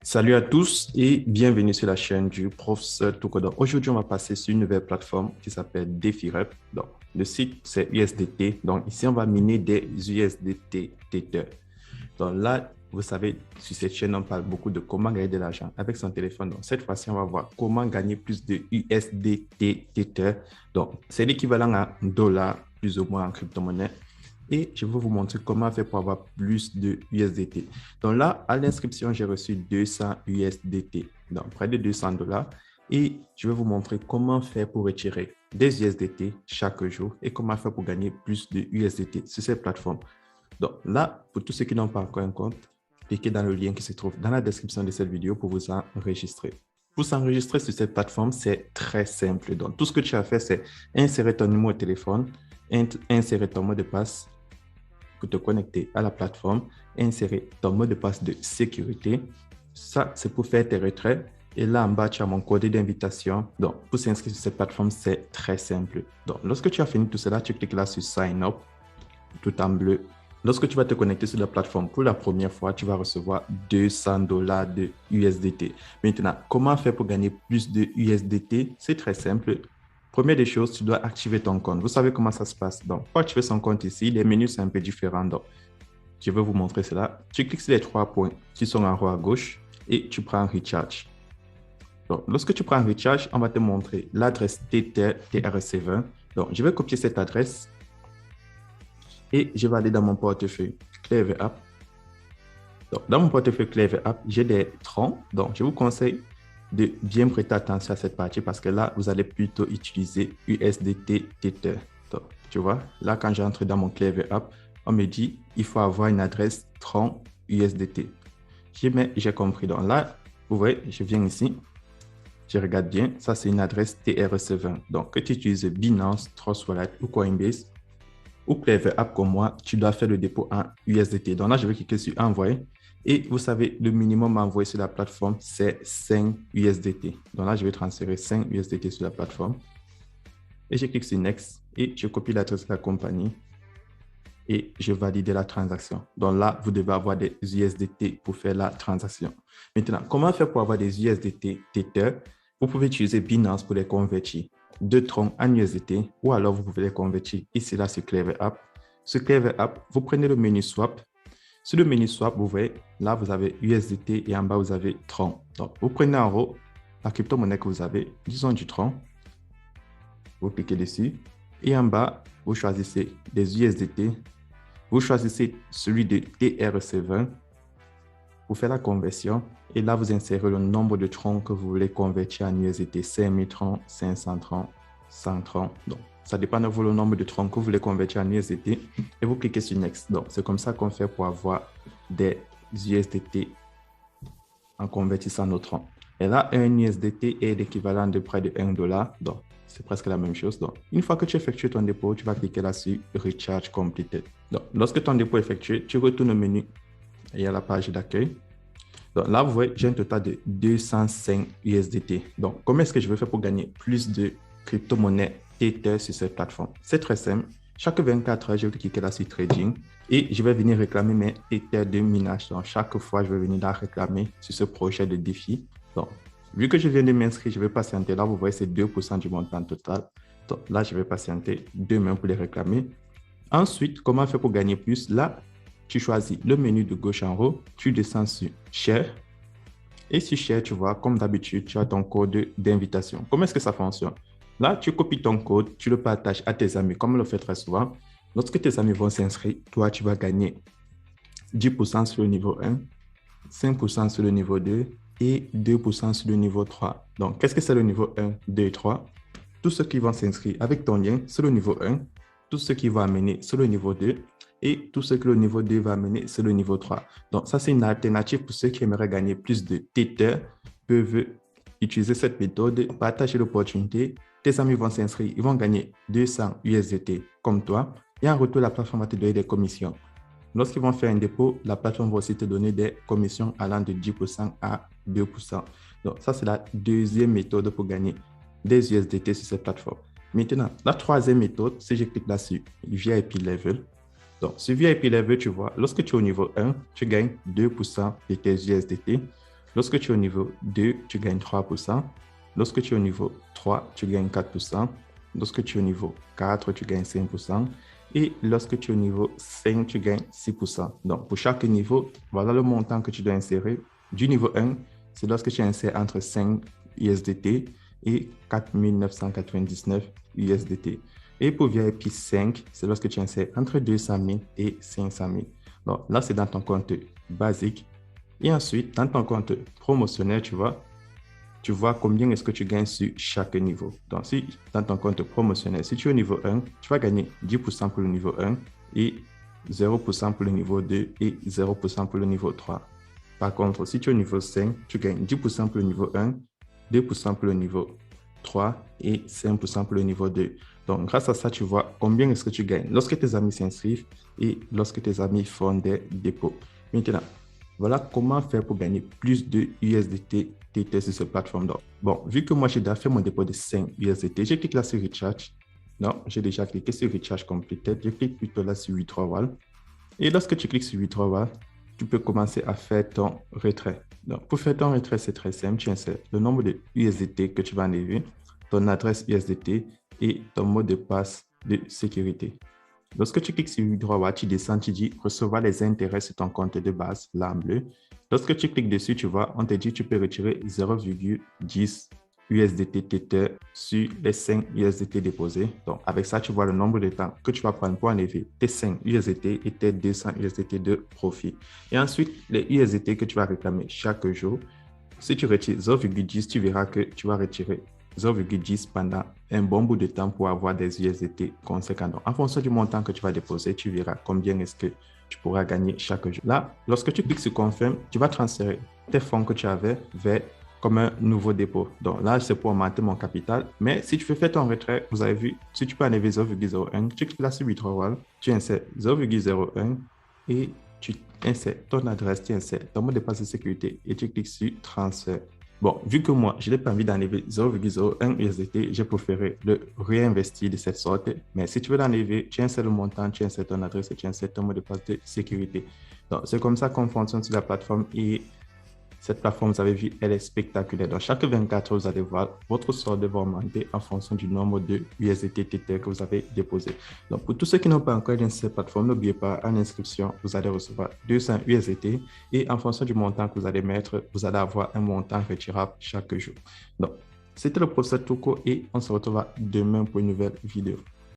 Salut à tous et bienvenue sur la chaîne du professeur Toukodo. Aujourd'hui, on va passer sur une nouvelle plateforme qui s'appelle DefiRep. Donc, le site, c'est USDT. Donc, ici, on va miner des USDT Tether. Donc là, vous savez, sur cette chaîne, on parle beaucoup de comment gagner de l'argent avec son téléphone. Donc, cette fois-ci, on va voir comment gagner plus de USDT Tether. Donc, c'est l'équivalent à un dollar, plus ou moins en crypto-monnaie. Et je vais vous montrer comment faire pour avoir plus de USDT. Donc là, à l'inscription, j'ai reçu 200 USDT, donc près de 200 dollars. Et je vais vous montrer comment faire pour retirer des USDT chaque jour et comment faire pour gagner plus de USDT sur cette plateforme. Donc là, pour tous ceux qui n'ont pas encore un compte, cliquez dans le lien qui se trouve dans la description de cette vidéo pour vous enregistrer. Pour s'enregistrer sur cette plateforme, c'est très simple. Donc, tout ce que tu as fait, c'est insérer ton numéro de téléphone, insérer ton mot de passe, pour te connecter à la plateforme, insérer ton mot de passe de sécurité. Ça, c'est pour faire tes retraits. Et là, en bas, tu as mon code d'invitation. Donc, pour s'inscrire sur cette plateforme, c'est très simple. Donc, lorsque tu as fini tout cela, tu cliques là sur Sign Up, tout en bleu. Lorsque tu vas te connecter sur la plateforme pour la première fois, tu vas recevoir 200 dollars de USDT. Maintenant, comment faire pour gagner plus de USDT? C'est très simple. Première des choses, tu dois activer ton compte. Vous savez comment ça se passe. Donc, pour activer son compte ici, les menus sont un peu différents. Donc, je vais vous montrer cela. Tu cliques sur les trois points qui sont en haut à gauche et tu prends Recharge. Donc, lorsque tu prends Recharge, on va te montrer l'adresse Tether TRC20. Donc, je vais copier cette adresse et je vais aller dans mon portefeuille Clever App. Donc, dans mon portefeuille Clever App, j'ai des troncs. Donc, je vous conseille de bien prêter attention à cette partie parce que là, vous allez plutôt utiliser USDT Tether. Donc, tu vois, là, quand j'entre dans mon Clever App, on me dit il faut avoir une adresse tronc USDT. J'ai compris. Donc là, vous voyez, je viens ici, je regarde bien. Ça, c'est une adresse TRC20. Donc, que tu utilises Binance, Trust Wallet ou Coinbase ou Clever App comme moi, tu dois faire le dépôt en USDT. Donc là, je vais cliquer sur Envoyer. Et vous savez, le minimum à envoyer sur la plateforme, c'est 5 USDT. Donc là, je vais transférer 5 USDT sur la plateforme. Et je clique sur Next et je copie l'adresse de la compagnie et je valide la transaction. Donc là, vous devez avoir des USDT pour faire la transaction. Maintenant, comment faire pour avoir des USDT Tether? Vous pouvez utiliser Binance pour les convertir de troncs en USDT ou alors vous pouvez les convertir ici là sur Clever App. Sur Clever App, vous prenez le menu Swap. Sur le menu Swap, vous voyez, là, vous avez USDT et en bas, vous avez Tron. Donc, vous prenez en haut la crypto-monnaie que vous avez, disons du Tron. Vous cliquez dessus. Et en bas, vous choisissez des USDT. Vous choisissez celui de TRC20 pour faire la conversion. Et là, vous insérez le nombre de troncs que vous voulez convertir en USDT. 5000 troncs, 500 troncs, 100 troncs. Donc, ça dépend de vous le nombre de troncs que vous voulez convertir en USDT. Et vous cliquez sur Next. Donc, c'est comme ça qu'on fait pour avoir des USDT en convertissant nos troncs. Et là, un USDT est l'équivalent de près de 1 dollar. Donc, c'est presque la même chose. Donc, une fois que tu effectues ton dépôt, tu vas cliquer là sur Recharge Completed. Donc, lorsque ton dépôt est effectué, tu retournes au menu et à la page d'accueil. Donc là, vous voyez, j'ai un total de 205 USDT. Donc, comment est-ce que je vais faire pour gagner plus de crypto-monnaies Tether sur cette plateforme? C'est très simple. Chaque 24 heures, je vais cliquer là sur Trading et je vais venir réclamer mes Tether de minage. Donc, chaque fois, je vais venir là réclamer sur ce projet de défi. Donc, vu que je viens de m'inscrire, je vais patienter. Là, vous voyez, c'est 2% du montant total. Donc, là, je vais patienter demain pour les réclamer. Ensuite, comment faire pour gagner plus? Là, tu choisis le menu de gauche en haut, tu descends sur Share. Et sur Share, tu vois, comme d'habitude, tu as ton code d'invitation. Comment est-ce que ça fonctionne? Là, tu copies ton code, tu le partages à tes amis, comme on le fait très souvent. Lorsque tes amis vont s'inscrire, toi, tu vas gagner 10% sur le niveau 1, 5% sur le niveau 2 et 2% sur le niveau 3. Donc, qu'est-ce que c'est le niveau 1, 2 et 3? Tous ceux qui vont s'inscrire avec ton lien, c'est le niveau 1. Tous ceux qui vont amener, c'est le niveau 2. Et tout ce que le niveau 2 va amener, c'est le niveau 3. Donc, ça, c'est une alternative pour ceux qui aimeraient gagner plus de Tether, peuvent utiliser cette méthode, partager l'opportunité. Tes amis vont s'inscrire, ils vont gagner 200 USDT comme toi. Et en retour, la plateforme va te donner des commissions. Lorsqu'ils vont faire un dépôt, la plateforme va aussi te donner des commissions allant de 10% à 2%. Donc, ça, c'est la deuxième méthode pour gagner des USDT sur cette plateforme. Maintenant, la troisième méthode, si je clique là sur VIP Level, donc, sur VIP Level, tu vois, lorsque tu es au niveau 1, tu gagnes 2% de tes USDT. Lorsque tu es au niveau 2, tu gagnes 3%. Lorsque tu es au niveau 3, tu gagnes 4%. Lorsque tu es au niveau 4, tu gagnes 5%. Et lorsque tu es au niveau 5, tu gagnes 6%. Donc, pour chaque niveau, voilà le montant que tu dois insérer. Du niveau 1, c'est lorsque tu insères entre 5 USDT et 4 999 USDT. Et pour VIP 5, c'est lorsque tu insères entre 200 000 et 500 000. Donc, là, c'est dans ton compte basique. Et ensuite, dans ton compte promotionnel, tu vois combien est-ce que tu gagnes sur chaque niveau. Donc, si dans ton compte promotionnel, si tu es au niveau 1, tu vas gagner 10% pour le niveau 1 et 0% pour le niveau 2 et 0% pour le niveau 3. Par contre, si tu es au niveau 5, tu gagnes 10% pour le niveau 1, 2% pour le niveau 3 et 5% pour le niveau 2. Donc, grâce à ça, tu vois combien est-ce que tu gagnes lorsque tes amis s'inscrivent et lorsque tes amis font des dépôts. Maintenant, voilà comment faire pour gagner plus de USDT TT sur cette plateforme. Donc, bon, vu que moi, j'ai déjà fait mon dépôt de 5 USDT, je clique là sur Recharge. Non, j'ai déjà cliqué sur Recharge Completed. Je clique plutôt là sur Withdrawal. Et lorsque tu cliques sur Withdrawal, tu peux commencer à faire ton retrait. Donc, pour faire ton retrait, c'est très simple. Tu insères le nombre de USDT que tu vas enlever, ton adresse USDT et ton mot de passe de sécurité. Lorsque tu cliques sur Withdrawal, tu descends, tu dis recevoir les intérêts sur ton compte de base, là en bleu. Lorsque tu cliques dessus, tu vois, on te dit que tu peux retirer 0,10 USDT Tether sur les 5 USDT déposés. Donc, avec ça, tu vois le nombre de temps que tu vas prendre pour enlever tes 5 USDT et tes 200 USDT de profit. Et ensuite, les USDT que tu vas réclamer chaque jour, si tu retires 0,10, tu verras que tu vas retirer 0,10 pendant un bon bout de temps pour avoir des USDT conséquents. Donc, en fonction du montant que tu vas déposer, tu verras combien est-ce que tu pourras gagner chaque jour. Là, lorsque tu cliques sur Confirm, tu vas transférer tes fonds que tu avais vers comme un nouveau dépôt. Donc là, c'est pour augmenter mon capital. Mais si tu veux faire ton retrait, vous avez vu, si tu peux enlever 0,01, tu cliques là sur Withdrawal, tu insères 0,01 et tu insères ton adresse, tu insères ton mot de passe de sécurité et tu cliques sur Transfert. Bon, vu que moi, je n'ai pas envie d'enlever 0,01 USDT, j'ai préféré le réinvestir de cette sorte. Mais si tu veux l'enlever, tu insères le montant, tu insères ton adresse et tu insères ton mot de passe de sécurité. Donc, c'est comme ça qu'on fonctionne sur la plateforme et cette plateforme, vous avez vu, elle est spectaculaire. Donc, chaque 24 heures, vous allez voir votre solde va augmenter en fonction du nombre de USDT Tether que vous avez déposé. Donc, pour tous ceux qui n'ont pas encore installé cette plateforme, n'oubliez pas, en inscription, vous allez recevoir 200 USDT et en fonction du montant que vous allez mettre, vous allez avoir un montant retirable chaque jour. Donc, c'était le professeur Toko et on se retrouve demain pour une nouvelle vidéo.